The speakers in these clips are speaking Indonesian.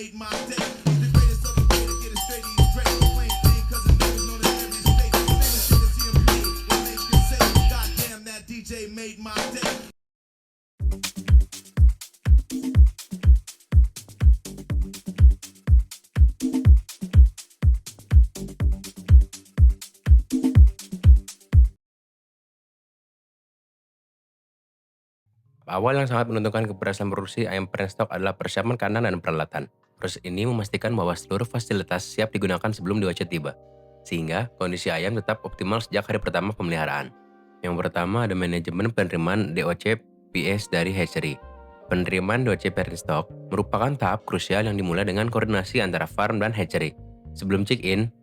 made my day. He's the greatest of the great, get it straight, he's great. Plain thing, cause his name is known in every state. Famous shit to see him play, what makes you say, goddamn, that DJ made my day. Awal yang sangat menentukan keberhasilan produksi ayam stock adalah persiapan kandang dan peralatan. Proses ini memastikan bahwa seluruh fasilitas siap digunakan sebelum DOC tiba, sehingga kondisi ayam tetap optimal sejak hari pertama pemeliharaan. Yang pertama ada manajemen penerimaan DOC PS dari hatchery. Penerimaan DOC parent stock merupakan tahap krusial yang dimulai dengan koordinasi antara farm dan hatchery. Sebelum check-in,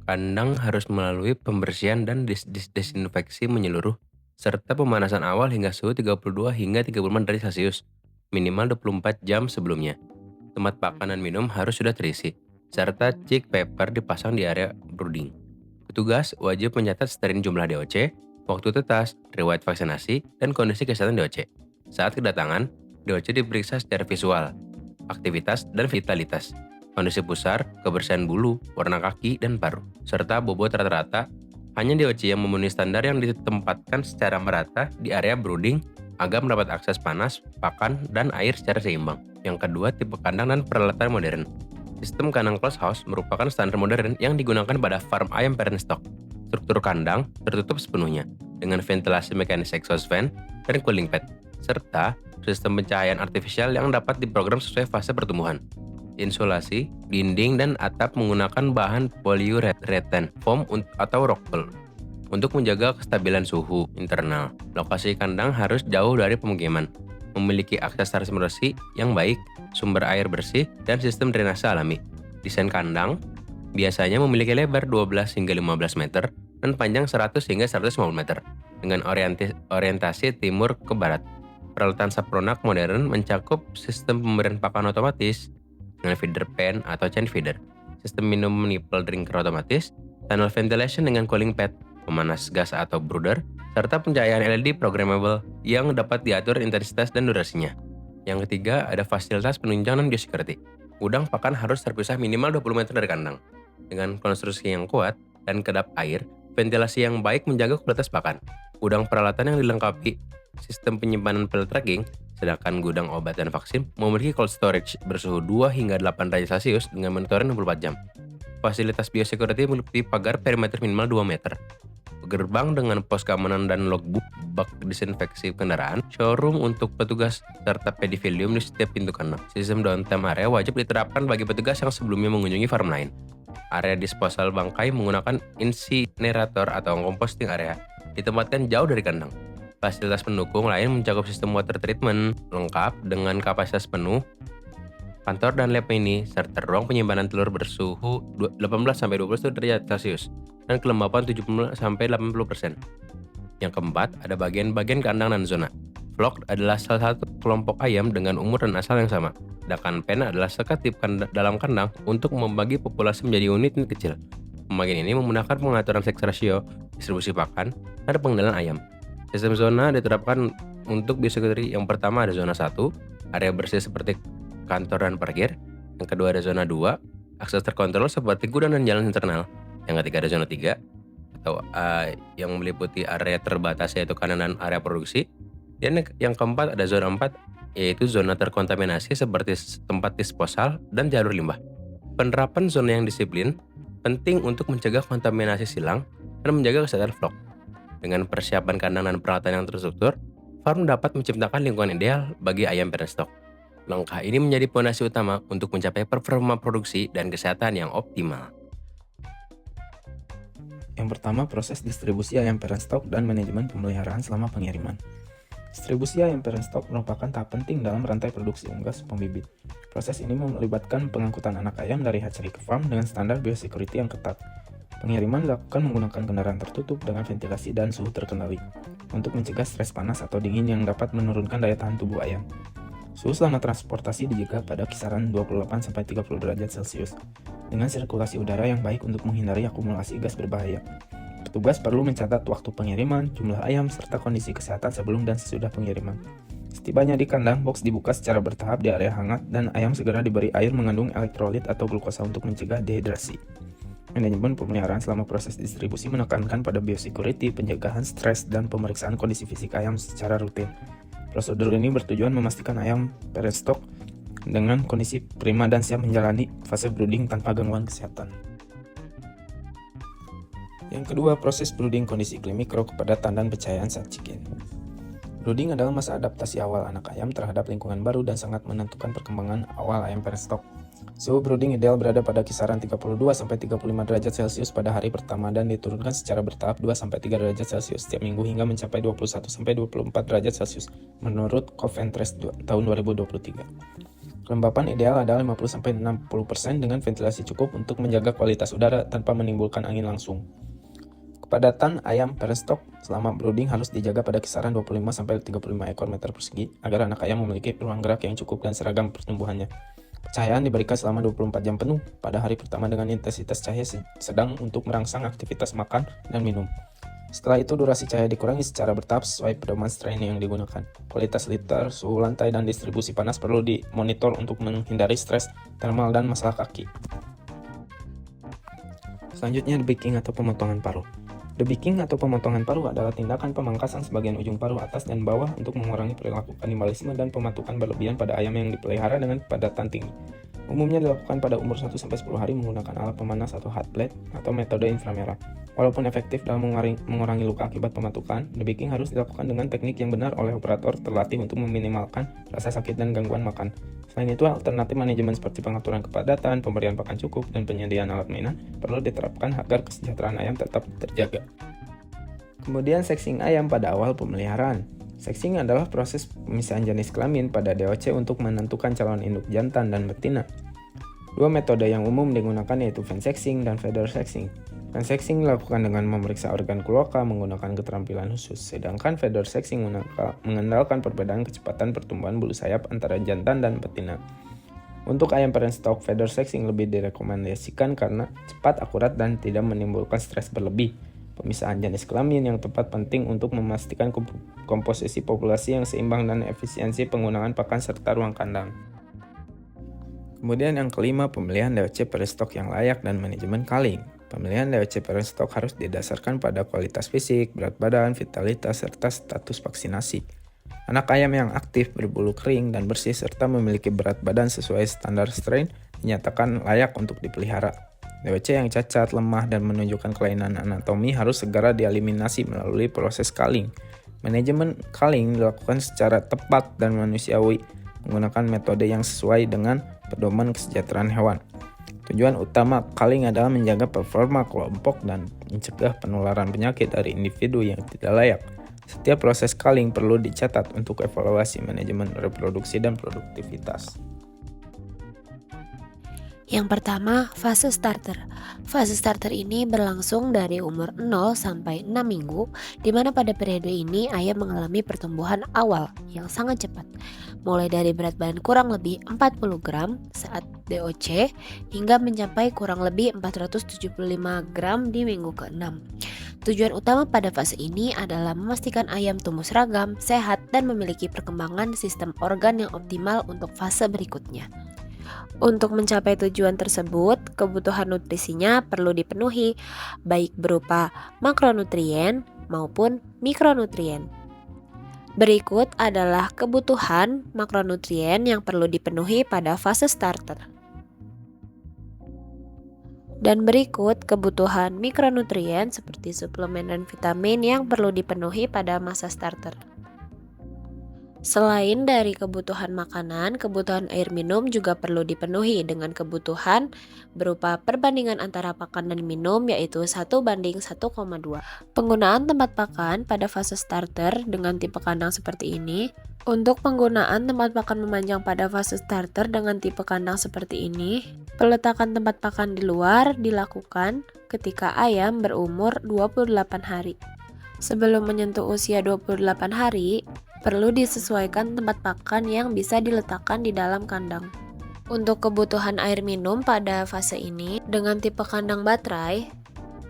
kandang harus melalui pembersihan dan desinfeksi menyeluruh serta pemanasan awal hingga suhu 32 hingga 35 derajat Celcius, minimal 24 jam sebelumnya. Tempat pakan dan minum harus sudah terisi, serta chick paper dipasang di area brooding. Petugas wajib mencatat steril jumlah DOC, waktu tetas, riwayat vaksinasi, dan kondisi kesehatan DOC. Saat kedatangan, DOC diperiksa secara visual, aktivitas, dan vitalitas, kondisi pusar, kebersihan bulu, warna kaki, dan paruh, serta bobot rata-rata. Hanya DOC yang memenuhi standar yang ditempatkan secara merata di area brooding agar mendapat akses panas, pakan, dan air secara seimbang. Yang kedua, tipe kandang dan peralatan modern. Sistem kandang closed house merupakan standar modern yang digunakan pada farm ayam parent stock. Struktur kandang tertutup sepenuhnya dengan ventilasi mekanis exhaust fan dan cooling pad, serta sistem pencahayaan artifisial yang dapat diprogram sesuai fase pertumbuhan. Insulasi, dinding, dan atap menggunakan bahan polyurethane foam atau rock wool untuk menjaga kestabilan suhu internal. Lokasi kandang harus jauh dari pemukiman, memiliki akses air bersih yang baik, sumber air bersih, dan sistem drainase alami. Desain kandang biasanya memiliki lebar 12 hingga 15 meter dan panjang 100 hingga 150 meter dengan orientasi timur ke barat. Peralatan sapronak modern mencakup sistem pemberian pakan otomatis dengan feeder pen atau chain feeder, sistem minum nipple drinker otomatis, tunnel ventilation dengan cooling pad, pemanas gas atau brooder, serta pencahayaan LED programmable yang dapat diatur intensitas dan durasinya. Yang ketiga, ada fasilitas penunjang dan biosecurity. Gudang pakan harus terpisah minimal 20 meter dari kandang. Dengan konstruksi yang kuat dan kedap air, ventilasi yang baik menjaga kualitas pakan. Gudang peralatan yang dilengkapi sistem penyimpanan pellet tracking, sedangkan gudang obat dan vaksin memiliki cold storage bersuhu 2 hingga 8 derajat Celcius dengan monitoring 24 jam. Fasilitas biosecurity meliputi pagar perimeter minimal 2 meter, gerbang dengan pos keamanan dan logbook, bak disinfeksi kendaraan, showroom untuk petugas, serta pedifilium di setiap pintu kandang. Sistem downtime area wajib diterapkan bagi petugas yang sebelumnya mengunjungi farm lain. Area disposal bangkai menggunakan insinerator atau composting area ditempatkan jauh dari kandang. Fasilitas pendukung lain mencakup sistem water treatment lengkap dengan kapasitas penuh, kantor dan lab mini, serta ruang penyimpanan telur bersuhu 18-20 derajat Celcius dan kelembapan 70-80%. Yang keempat, ada bagian-bagian kandang dan zona. Flock adalah salah satu kelompok ayam dengan umur dan asal yang sama, sedangkan pen adalah sekat di dalam kandang untuk membagi populasi menjadi unit kecil. Pembagian ini memudahkan pengaturan seks ratio, distribusi pakan, dan pengendalian ayam. Sistem zona diterapkan untuk biosecurity. Yang pertama ada zona 1, area bersih seperti kantor dan parkir. Yang kedua ada zona 2, akses terkontrol seperti gudang dan jalan internal. Yang ketiga ada zona 3, atau yang meliputi area terbatas yaitu kandang dan area produksi. Dan yang keempat ada zona 4, yaitu zona terkontaminasi seperti tempat disposal dan jalur limbah. Penerapan zona yang disiplin penting untuk mencegah kontaminasi silang dan menjaga kesehatan flock. Dengan persiapan kandang dan peralatan yang terstruktur, farm dapat menciptakan lingkungan ideal bagi ayam parent stock. Langkah ini menjadi fondasi utama untuk mencapai performa produksi dan kesehatan yang optimal. Yang pertama, proses distribusi ayam parent stock dan manajemen pemeliharaan selama pengiriman. Distribusi ayam parent stock merupakan tahap penting dalam rantai produksi unggas pembibit. Proses ini melibatkan pengangkutan anak ayam dari hatchery ke farm dengan standar biosecurity yang ketat. Pengiriman dilakukan menggunakan kendaraan tertutup dengan ventilasi dan suhu terkendali untuk mencegah stres panas atau dingin yang dapat menurunkan daya tahan tubuh ayam. Suhu selama transportasi dijaga pada kisaran 28-30 derajat Celcius dengan sirkulasi udara yang baik untuk menghindari akumulasi gas berbahaya. Petugas perlu mencatat waktu pengiriman, jumlah ayam, serta kondisi kesehatan sebelum dan sesudah pengiriman. Setibanya di kandang, box dibuka secara bertahap di area hangat dan ayam segera diberi air mengandung elektrolit atau glukosa untuk mencegah dehidrasi. Manajemen pemeliharaan selama proses distribusi menekankan pada biosecurity, penjagaan stres, dan pemeriksaan kondisi fisik ayam secara rutin. Prosedur ini bertujuan memastikan ayam parent stock dengan kondisi prima dan siap menjalani fase brooding tanpa gangguan kesehatan. Yang kedua, proses brooding kondisi iklim mikro, kepadatan, dan pencahayaan saat check-in. Brooding adalah masa adaptasi awal anak ayam terhadap lingkungan baru dan sangat menentukan perkembangan awal ayam parent stock. Suhu brooding ideal berada pada kisaran 32-35 derajat Celcius pada hari pertama dan diturunkan secara bertahap 2-3 derajat Celcius setiap minggu hingga mencapai 21-24 derajat Celcius menurut Coventry tahun 2023. Kelembapan ideal adalah 50-60% dengan ventilasi cukup untuk menjaga kualitas udara tanpa menimbulkan angin langsung. Kepadatan ayam parent stock selama brooding harus dijaga pada kisaran 25-35 ekor meter persegi agar anak ayam memiliki ruang gerak yang cukup dan seragam pertumbuhannya. Cahayaan diberikan selama 24 jam penuh pada hari pertama dengan intensitas cahaya sedang untuk merangsang aktivitas makan dan minum. Setelah itu durasi cahaya dikurangi secara bertahap sesuai pedoman strain yang digunakan. Kualitas liter, suhu lantai, dan distribusi panas perlu dimonitor untuk menghindari stres thermal dan masalah kaki. Selanjutnya, debeaking atau pemotongan paruh. Debeaking atau pemotongan paruh adalah tindakan pemangkasan sebagian ujung paruh atas dan bawah untuk mengurangi perilaku kanibalisme dan pematukan berlebihan pada ayam yang dipelihara dengan kepadatan tinggi. Umumnya dilakukan pada umur 1-10 hari menggunakan alat pemanas atau hot plate atau metode inframerah. Walaupun efektif dalam mengurangi luka akibat pematukan, debeaking harus dilakukan dengan teknik yang benar oleh operator terlatih untuk meminimalkan rasa sakit dan gangguan makan. Selain itu, alternatif manajemen seperti pengaturan kepadatan, pemberian pakan cukup, dan penyediaan alat mainan perlu diterapkan agar kesejahteraan ayam tetap terjaga. Kemudian, sexing ayam pada awal pemeliharaan. Sexing adalah proses pemisahan jenis kelamin pada DOC untuk menentukan calon induk jantan dan betina. Dua metode yang umum digunakan yaitu fansexing dan feather sexing. Fansexing dilakukan dengan memeriksa organ kloaka menggunakan keterampilan khusus, sedangkan feather sexing mengandalkan perbedaan kecepatan pertumbuhan bulu sayap antara jantan dan betina. Untuk ayam parent stock, feather sexing lebih direkomendasikan karena cepat, akurat, dan tidak menimbulkan stres berlebih. Pemisahan jenis kelamin yang tepat penting untuk memastikan komposisi populasi yang seimbang dan efisiensi penggunaan pakan serta ruang kandang. Kemudian yang kelima, pemilihan DOC parent stock yang layak dan manajemen culling. Pemilihan DOC parent stock harus didasarkan pada kualitas fisik, berat badan, vitalitas, serta status vaksinasi. Anak ayam yang aktif, berbulu kering, dan bersih serta memiliki berat badan sesuai standar strain dinyatakan layak untuk dipelihara. DOC yang cacat, lemah, dan menunjukkan kelainan anatomi harus segera dieliminasi melalui proses culling. Manajemen culling dilakukan secara tepat dan manusiawi menggunakan metode yang sesuai dengan pedoman kesejahteraan hewan. Tujuan utama culling adalah menjaga performa kelompok dan mencegah penularan penyakit dari individu yang tidak layak. Setiap proses culling perlu dicatat untuk evaluasi manajemen reproduksi dan produktivitas. Yang pertama, fase starter. Fase starter ini berlangsung dari umur 0 sampai 6 minggu, di mana pada periode ini ayam mengalami pertumbuhan awal yang sangat cepat, mulai dari berat badan kurang lebih 40 gram saat DOC hingga mencapai kurang lebih 475 gram di minggu ke-6. Tujuan utama pada fase ini adalah memastikan ayam tumbuh seragam, sehat, dan memiliki perkembangan sistem organ yang optimal untuk fase berikutnya. Untuk mencapai tujuan tersebut, kebutuhan nutrisinya perlu dipenuhi, baik berupa makronutrien maupun mikronutrien. Berikut adalah kebutuhan makronutrien yang perlu dipenuhi pada fase starter. Dan berikut kebutuhan mikronutrien seperti suplemen dan vitamin yang perlu dipenuhi pada masa starter. Selain dari kebutuhan makanan, kebutuhan air minum juga perlu dipenuhi dengan kebutuhan berupa perbandingan antara pakan dan minum yaitu 1:1,2. Penggunaan tempat pakan pada fase starter dengan tipe kandang seperti ini. Untuk penggunaan tempat pakan memanjang pada fase starter dengan tipe kandang seperti ini, peletakan tempat pakan di luar dilakukan ketika ayam berumur 28 hari. Sebelum menyentuh usia 28 hari, perlu disesuaikan tempat pakan yang bisa diletakkan di dalam kandang. Untuk kebutuhan air minum pada fase ini, dengan tipe kandang baterai,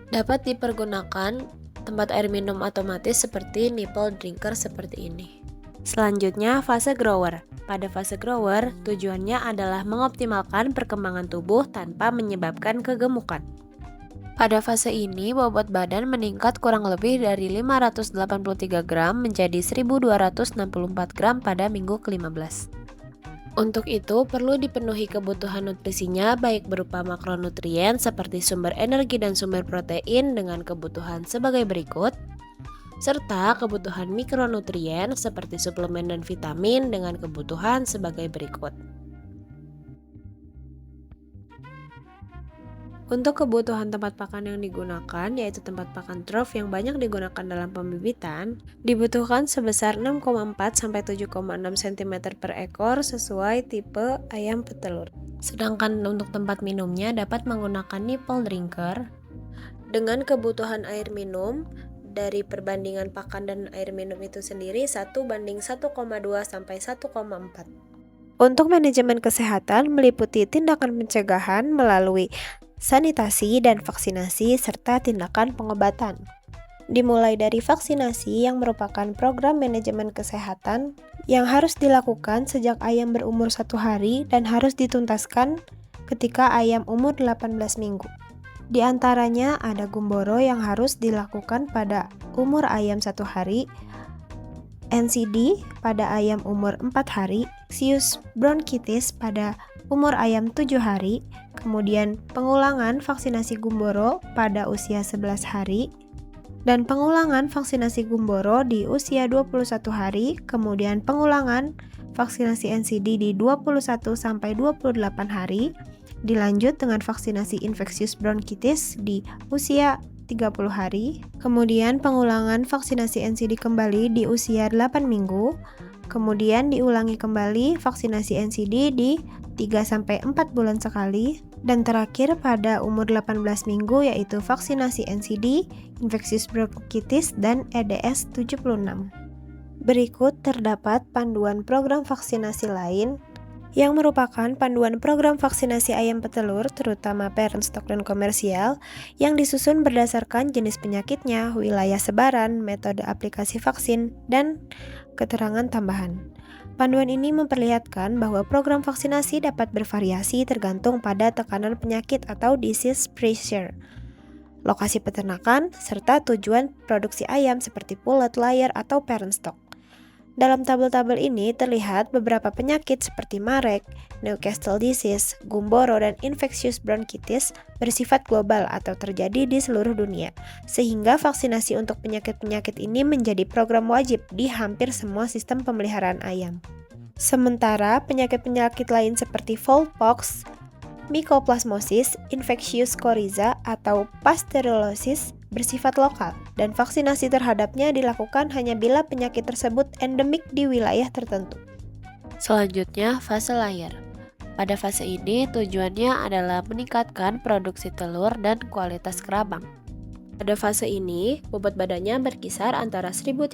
dapat dipergunakan tempat air minum otomatis seperti nipple drinker seperti ini. Selanjutnya, fase grower. Pada fase grower, tujuannya adalah mengoptimalkan perkembangan tubuh tanpa menyebabkan kegemukan. Pada fase ini, bobot badan meningkat kurang lebih dari 583 gram menjadi 1264 gram pada minggu ke-15. Untuk itu, perlu dipenuhi kebutuhan nutrisinya baik berupa makronutrien seperti sumber energi dan sumber protein dengan kebutuhan sebagai berikut, serta kebutuhan mikronutrien seperti suplemen dan vitamin dengan kebutuhan sebagai berikut. Untuk kebutuhan tempat pakan yang digunakan, yaitu tempat pakan trough yang banyak digunakan dalam pembibitan, dibutuhkan sebesar 6,4-7,6 cm per ekor sesuai tipe ayam petelur. Sedangkan untuk tempat minumnya dapat menggunakan nipple drinker dengan kebutuhan air minum dari perbandingan pakan dan air minum itu sendiri 1:1,2 sampai 1,4. Untuk manajemen kesehatan meliputi tindakan pencegahan melalui sanitasi dan vaksinasi serta tindakan pengobatan. Dimulai dari vaksinasi yang merupakan program manajemen kesehatan yang harus dilakukan sejak ayam berumur 1 hari dan harus dituntaskan ketika ayam umur 18 minggu. Di antaranya ada gumboro yang harus dilakukan pada umur ayam 1 hari, NCD pada ayam umur 4 hari, Infectious bronchitis pada umur ayam 7 hari, kemudian pengulangan vaksinasi gumboro pada usia 11 hari, dan pengulangan vaksinasi gumboro di usia 21 hari, kemudian pengulangan vaksinasi NCD di 21-28 hari, dilanjut dengan vaksinasi infectious bronchitis di usia 30 hari, kemudian pengulangan vaksinasi NCD kembali di usia 8 minggu, kemudian diulangi kembali vaksinasi NCD di 3-4 bulan sekali, dan terakhir pada umur 18 minggu yaitu vaksinasi NCD, infectious bronchitis, dan EDS 76. Berikut terdapat panduan program vaksinasi lain yang merupakan panduan program vaksinasi ayam petelur terutama parent stock dan komersial yang disusun berdasarkan jenis penyakitnya, wilayah sebaran, metode aplikasi vaksin, dan keterangan tambahan. Panduan ini memperlihatkan bahwa program vaksinasi dapat bervariasi tergantung pada tekanan penyakit atau disease pressure, lokasi peternakan, serta tujuan produksi ayam seperti pullet, layer, atau parent stock. Dalam tabel-tabel ini terlihat beberapa penyakit seperti marek, Newcastle disease, gumboro, dan infectious bronchitis bersifat global atau terjadi di seluruh dunia, sehingga vaksinasi untuk penyakit-penyakit ini menjadi program wajib di hampir semua sistem pemeliharaan ayam. Sementara penyakit-penyakit lain seperti fowlpox, mycoplasmosis, infectious coryza, atau pasteurellosis bersifat lokal, dan vaksinasi terhadapnya dilakukan hanya bila penyakit tersebut endemik di wilayah tertentu. Selanjutnya, fase layer. Pada fase ini, tujuannya adalah meningkatkan produksi telur dan kualitas kerabang. Pada fase ini, bobot badannya berkisar antara 1.330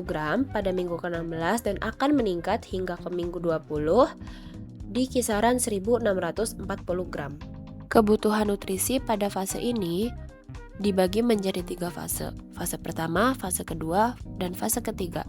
gram pada minggu ke-16 dan akan meningkat hingga ke minggu 20 di kisaran 1.640 gram. Kebutuhan nutrisi pada fase ini dibagi menjadi 3 fase. Fase pertama, fase kedua, dan fase ketiga.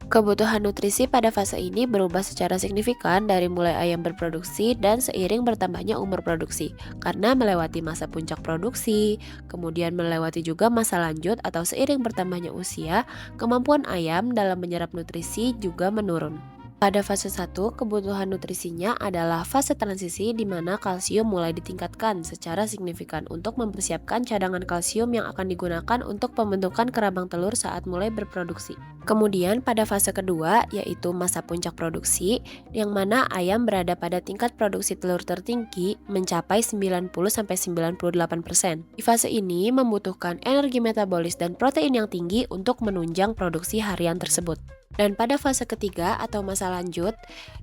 Kebutuhan nutrisi pada fase ini berubah secara signifikan dari mulai ayam berproduksi dan seiring bertambahnya umur produksi, karena melewati masa puncak produksi, kemudian melewati juga masa lanjut atau seiring bertambahnya usia, kemampuan ayam dalam menyerap nutrisi juga menurun. Pada fase 1, kebutuhan nutrisinya adalah fase transisi di mana kalsium mulai ditingkatkan secara signifikan untuk mempersiapkan cadangan kalsium yang akan digunakan untuk pembentukan kerabang telur saat mulai berproduksi. Kemudian pada fase kedua, yaitu masa puncak produksi, yang mana ayam berada pada tingkat produksi telur tertinggi mencapai 90-98%. Di fase ini membutuhkan energi metabolis dan protein yang tinggi untuk menunjang produksi harian tersebut. Dan pada fase ketiga atau masa lanjut,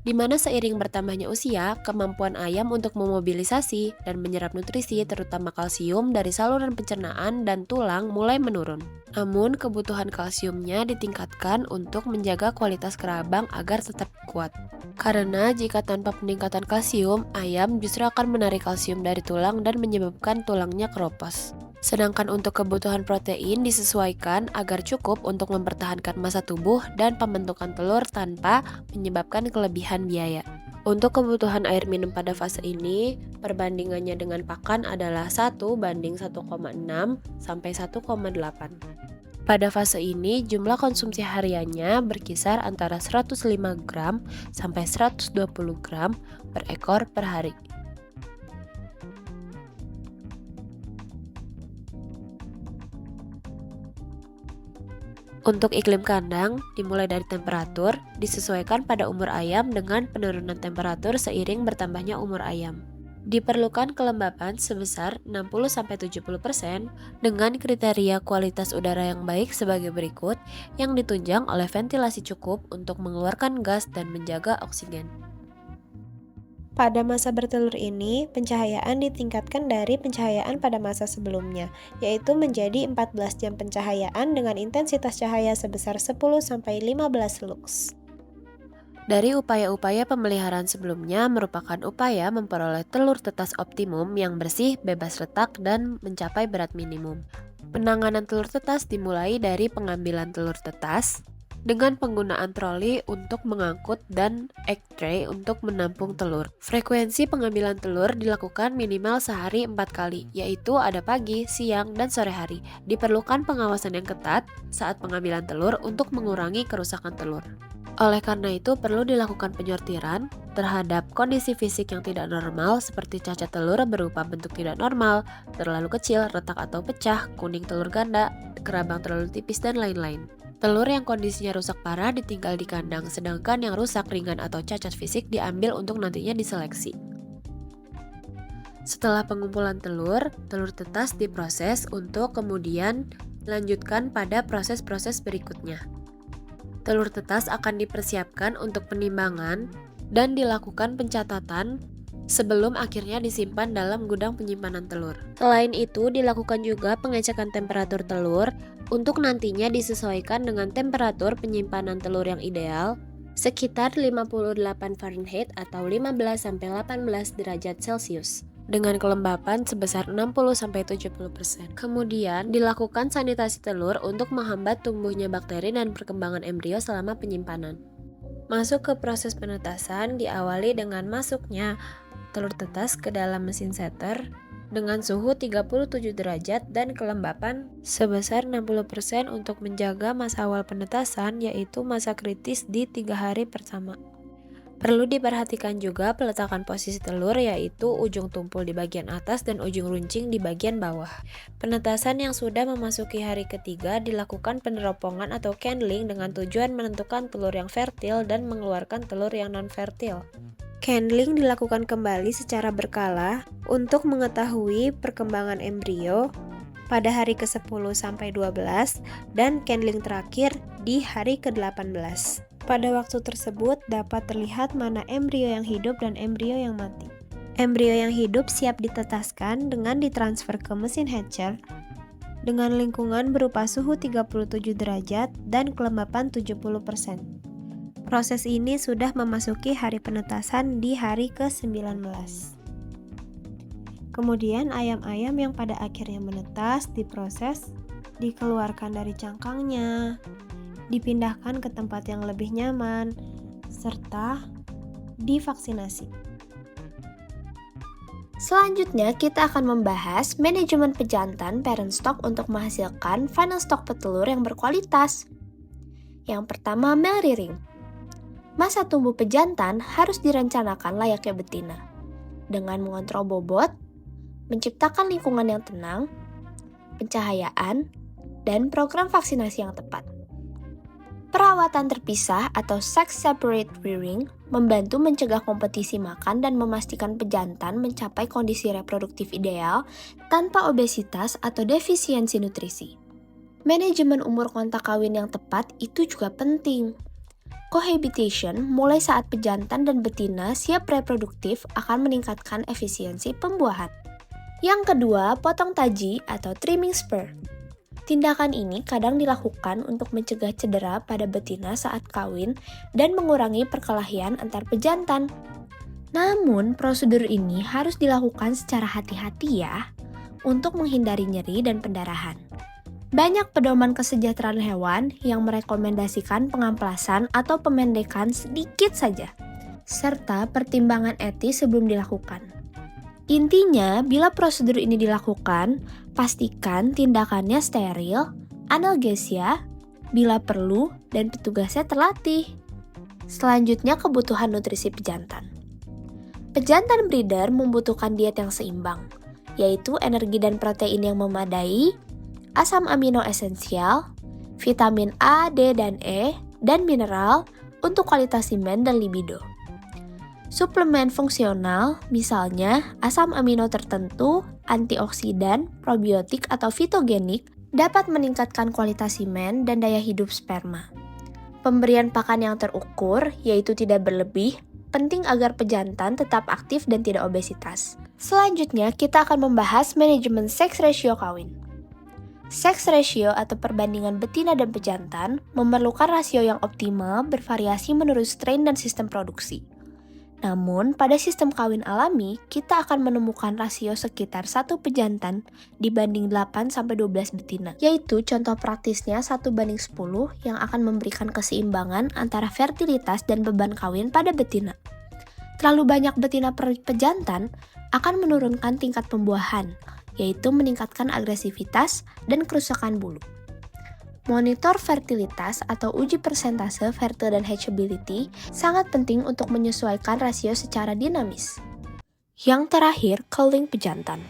di mana seiring bertambahnya usia, kemampuan ayam untuk memobilisasi dan menyerap nutrisi terutama kalsium dari saluran pencernaan dan tulang mulai menurun. Namun kebutuhan kalsiumnya ditingkatkan untuk menjaga kualitas kerabang agar tetap kuat. Karena jika tanpa peningkatan kalsium, ayam justru akan menarik kalsium dari tulang dan menyebabkan tulangnya keropos. Sedangkan untuk kebutuhan protein disesuaikan agar cukup untuk mempertahankan massa tubuh dan pembentukan telur tanpa menyebabkan kelebihan biaya. Untuk kebutuhan air minum pada fase ini, perbandingannya dengan pakan adalah 1:1,6 sampai 1,8. Pada fase ini, jumlah konsumsi hariannya berkisar antara 105 gram sampai 120 gram per ekor per hari. Untuk iklim kandang, dimulai dari temperatur, disesuaikan pada umur ayam dengan penurunan temperatur seiring bertambahnya umur ayam. Diperlukan kelembapan sebesar 60-70% dengan kriteria kualitas udara yang baik sebagai berikut, yang ditunjang oleh ventilasi cukup untuk mengeluarkan gas dan menjaga oksigen. Pada masa bertelur ini, pencahayaan ditingkatkan dari pencahayaan pada masa sebelumnya, yaitu menjadi 14 jam pencahayaan dengan intensitas cahaya sebesar 10-15 lux. Dari upaya-upaya pemeliharaan sebelumnya merupakan upaya memperoleh telur tetas optimum yang bersih, bebas retak, dan mencapai berat minimum. Penanganan telur tetas dimulai dari pengambilan telur tetas, dengan penggunaan troli untuk mengangkut dan egg tray untuk menampung telur. Frekuensi pengambilan telur dilakukan minimal sehari 4 kali, yaitu ada pagi, siang, dan sore hari. Diperlukan pengawasan yang ketat saat pengambilan telur untuk mengurangi kerusakan telur. Oleh karena itu, perlu dilakukan penyortiran terhadap kondisi fisik yang tidak normal seperti cacat telur berupa bentuk tidak normal, terlalu kecil, retak atau pecah, kuning telur ganda, kerabang terlalu tipis, dan lain-lain. Telur yang kondisinya rusak parah ditinggal di kandang, sedangkan yang rusak ringan atau cacat fisik diambil untuk nantinya diseleksi. Setelah pengumpulan telur, telur tetas diproses untuk kemudian dilanjutkan pada proses-proses berikutnya. Telur tetas akan dipersiapkan untuk penimbangan dan dilakukan pencatatan sebelum akhirnya disimpan dalam gudang penyimpanan telur. Selain itu, dilakukan juga pengecekan temperatur telur untuk nantinya disesuaikan dengan temperatur penyimpanan telur yang ideal, sekitar 58 Fahrenheit atau 15-18 derajat Celcius, dengan kelembapan sebesar 60-70%. Kemudian, dilakukan sanitasi telur untuk menghambat tumbuhnya bakteri dan perkembangan embrio selama penyimpanan. Masuk ke proses penetasan diawali dengan masuknya telur tetas ke dalam mesin setter dengan suhu 37 derajat dan kelembapan sebesar 60% untuk menjaga masa awal penetasan, yaitu masa kritis di 3 hari pertama. Perlu diperhatikan juga peletakan posisi telur, yaitu ujung tumpul di bagian atas dan ujung runcing di bagian bawah. Penetasan yang sudah memasuki hari ketiga dilakukan peneropongan atau candling dengan tujuan menentukan telur yang fertil dan mengeluarkan telur yang non-fertil. Candling dilakukan kembali secara berkala untuk mengetahui perkembangan embrio pada hari ke-10 sampai 12 dan candling terakhir di hari ke-18. Pada waktu tersebut dapat terlihat mana embrio yang hidup dan embrio yang mati. Embrio yang hidup siap ditetaskan dengan ditransfer ke mesin hatcher dengan lingkungan berupa suhu 37 derajat dan kelembapan 70%. Proses ini sudah memasuki hari penetasan di hari ke-19. Kemudian ayam-ayam yang pada akhirnya menetas diproses, dikeluarkan dari cangkangnya, dipindahkan ke tempat yang lebih nyaman, serta divaksinasi. Selanjutnya kita akan membahas manajemen pejantan parent stock untuk menghasilkan final stock petelur yang berkualitas. Yang pertama, male rearing. Masa tumbuh pejantan harus direncanakan layaknya betina, dengan mengontrol bobot, menciptakan lingkungan yang tenang, pencahayaan, dan program vaksinasi yang tepat. Perawatan terpisah atau sex-separate rearing membantu mencegah kompetisi makan dan memastikan pejantan mencapai kondisi reproduktif ideal tanpa obesitas atau defisiensi nutrisi. Manajemen umur kontak kawin yang tepat itu juga penting. Cohabitation mulai saat pejantan dan betina siap reproduktif akan meningkatkan efisiensi pembuahan. Yang kedua, potong taji atau trimming spur. Tindakan ini kadang dilakukan untuk mencegah cedera pada betina saat kawin dan mengurangi perkelahian antar pejantan. Namun, prosedur ini harus dilakukan secara hati-hati ya. untuk menghindari nyeri dan pendarahan. Banyak pedoman kesejahteraan hewan yang merekomendasikan pengamplasan atau pemendekan sedikit saja, serta pertimbangan etis sebelum dilakukan. Intinya, bila prosedur ini dilakukan, pastikan tindakannya steril, analgesia, bila perlu, dan petugasnya terlatih. Selanjutnya, kebutuhan nutrisi pejantan. Pejantan breeder membutuhkan diet yang seimbang, yaitu energi dan protein yang memadai, asam amino esensial, vitamin A, D, dan E, dan mineral untuk kualitas semen dan libido. Suplemen fungsional, misalnya asam amino tertentu, antioksidan, probiotik, atau fitogenik, dapat meningkatkan kualitas semen dan daya hidup sperma. Pemberian pakan yang terukur, yaitu tidak berlebih, penting agar pejantan tetap aktif dan tidak obesitas. Selanjutnya, kita akan membahas manajemen seks ratio kawin. Seks ratio atau perbandingan betina dan pejantan memerlukan rasio yang optimal bervariasi menurut strain dan sistem produksi. Namun, pada sistem kawin alami, kita akan menemukan rasio sekitar 1 pejantan dibanding 8-12 betina, yaitu contoh praktisnya 1:10 yang akan memberikan keseimbangan antara fertilitas dan beban kawin pada betina. Terlalu banyak betina per pejantan akan menurunkan tingkat pembuahan, yaitu meningkatkan agresivitas dan kerusakan bulu. Monitor fertilitas atau uji persentase fertil dan hatchability sangat penting untuk menyesuaikan rasio secara dinamis. Yang terakhir, culling pejantan.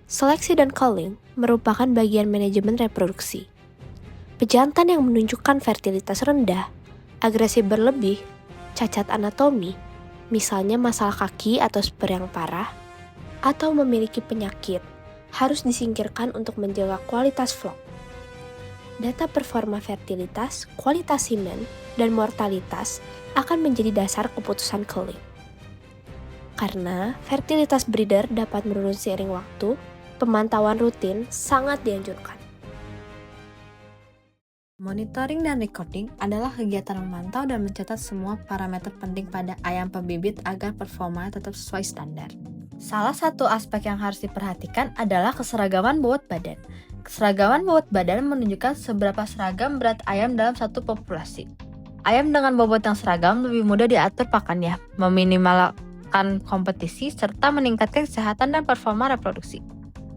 Seleksi dan culling merupakan bagian manajemen reproduksi. Pejantan yang menunjukkan fertilitas rendah, agresi berlebih, cacat anatomi, misalnya masalah kaki atau spur yang parah, atau memiliki penyakit, harus disingkirkan untuk menjaga kualitas flock. Data performa fertilitas, kualitas semen, dan mortalitas akan menjadi dasar keputusan culling. Karena fertilitas breeder dapat menurun seiring waktu, pemantauan rutin sangat dianjurkan. Monitoring dan recording adalah kegiatan memantau dan mencatat semua parameter penting pada ayam pembibit agar performanya tetap sesuai standar. Salah satu aspek yang harus diperhatikan adalah keseragaman bobot badan. Keseragaman bobot badan menunjukkan seberapa seragam berat ayam dalam satu populasi. Ayam dengan bobot yang seragam lebih mudah diatur pakannya, meminimalkan kompetisi, serta meningkatkan kesehatan dan performa reproduksi.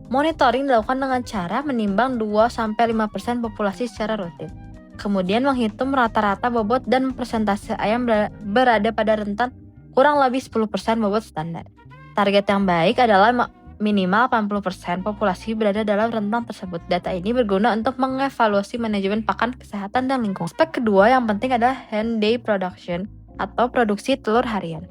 Monitoring dilakukan dengan cara menimbang 2-5% populasi secara rutin. Kemudian menghitung rata-rata bobot dan persentase ayam berada pada rentan kurang lebih 10% bobot standar. Target yang baik adalah minimal 80% populasi berada dalam rentang tersebut. Data ini berguna untuk mengevaluasi manajemen pakan, kesehatan, dan lingkungan. Aspek kedua yang penting adalah hen day production atau produksi telur harian.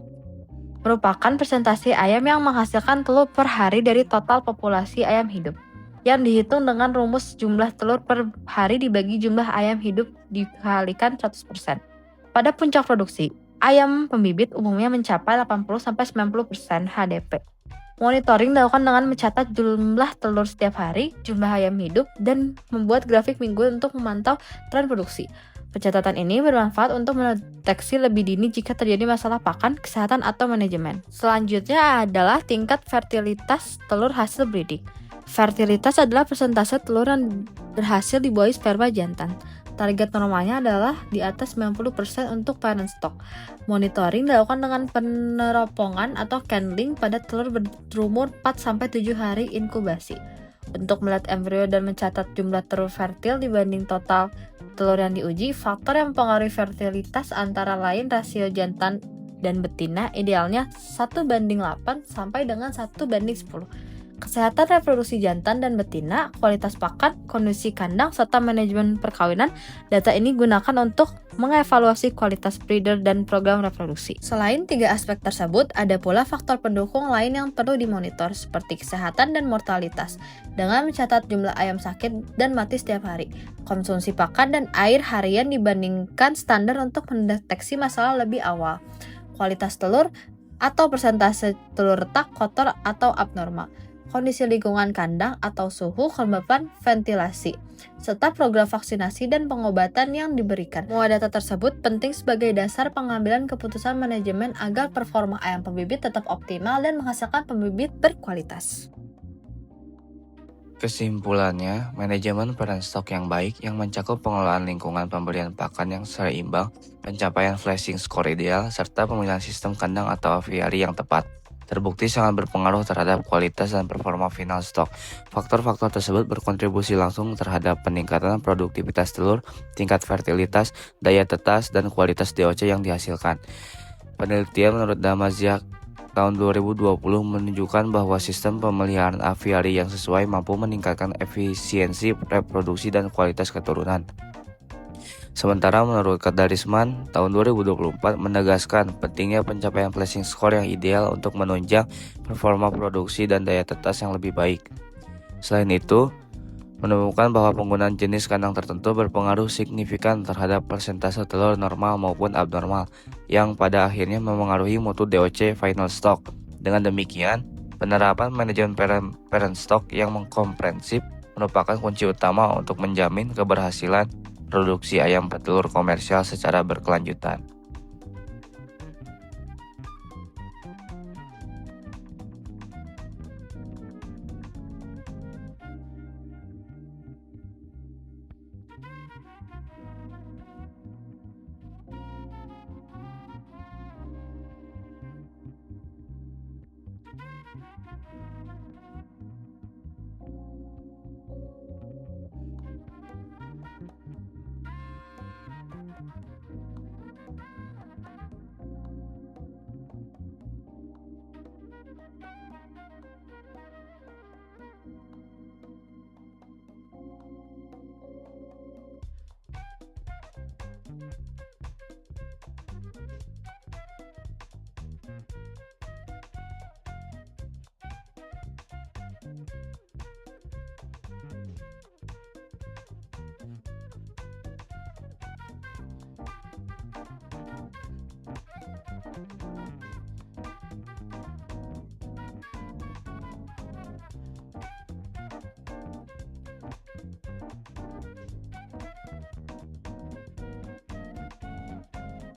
Merupakan presentasi ayam yang menghasilkan telur per hari dari total populasi ayam hidup, yang dihitung dengan rumus jumlah telur per hari dibagi jumlah ayam hidup dikalikan 100%. Pada puncak produksi, ayam pembibit umumnya mencapai 80-90% HDP. Monitoring dilakukan dengan mencatat jumlah telur setiap hari, jumlah ayam hidup, dan membuat grafik minggu untuk memantau tren produksi. Pencatatan ini bermanfaat untuk mendeteksi lebih dini jika terjadi masalah pakan, kesehatan, atau manajemen. Selanjutnya adalah tingkat fertilitas telur hasil breeding. Fertilitas adalah persentase telur yang berhasil dibuahi sperma jantan. Target normalnya adalah di atas 90% untuk parent stock. Monitoring dilakukan dengan peneropongan atau candling pada telur berumur 4-7 hari inkubasi. Untuk melihat embrio dan mencatat jumlah telur fertil dibanding total telur yang diuji, faktor yang mempengaruhi fertilitas antara lain rasio jantan dan betina, idealnya 1:8 sampai dengan 1:10. Kesehatan reproduksi jantan dan betina, kualitas pakan, kondisi kandang, serta manajemen perkawinan. Data ini gunakan untuk mengevaluasi kualitas breeder dan program reproduksi. Selain 3 aspek tersebut, ada pula faktor pendukung lain yang perlu dimonitor, seperti kesehatan dan mortalitas, dengan mencatat jumlah ayam sakit dan mati setiap hari, konsumsi pakan dan air harian dibandingkan standar untuk mendeteksi masalah lebih awal, kualitas telur atau persentase telur retak, kotor, atau abnormal, kondisi lingkungan kandang atau suhu, kelembapan, ventilasi, serta program vaksinasi dan pengobatan yang diberikan. Semua data tersebut penting sebagai dasar pengambilan keputusan manajemen agar performa ayam pembibit tetap optimal dan menghasilkan pembibit berkualitas. Kesimpulannya, manajemen parent stock yang baik yang mencakup pengelolaan lingkungan pemberian pakan yang seimbang, pencapaian flashing score ideal, serta pemilihan sistem kandang atau aviari yang tepat, terbukti sangat berpengaruh terhadap kualitas dan performa final stok. Faktor-faktor tersebut berkontribusi langsung terhadap peningkatan produktivitas telur, tingkat fertilitas, daya tetas, dan kualitas DOC yang dihasilkan. Penelitian menurut Damaziak tahun 2020 menunjukkan bahwa sistem pemeliharaan aviari yang sesuai mampu meningkatkan efisiensi reproduksi dan kualitas keturunan. Sementara menurut Kadarisman, tahun 2024 menegaskan pentingnya pencapaian flashing score yang ideal untuk menunjang performa produksi dan daya tetas yang lebih baik. Selain itu, menemukan bahwa penggunaan jenis kandang tertentu berpengaruh signifikan terhadap persentase telur normal maupun abnormal, yang pada akhirnya memengaruhi mutu DOC final stock. Dengan demikian, penerapan manajemen parent stock yang komprehensif merupakan kunci utama untuk menjamin keberhasilan produksi ayam petelur komersial secara berkelanjutan.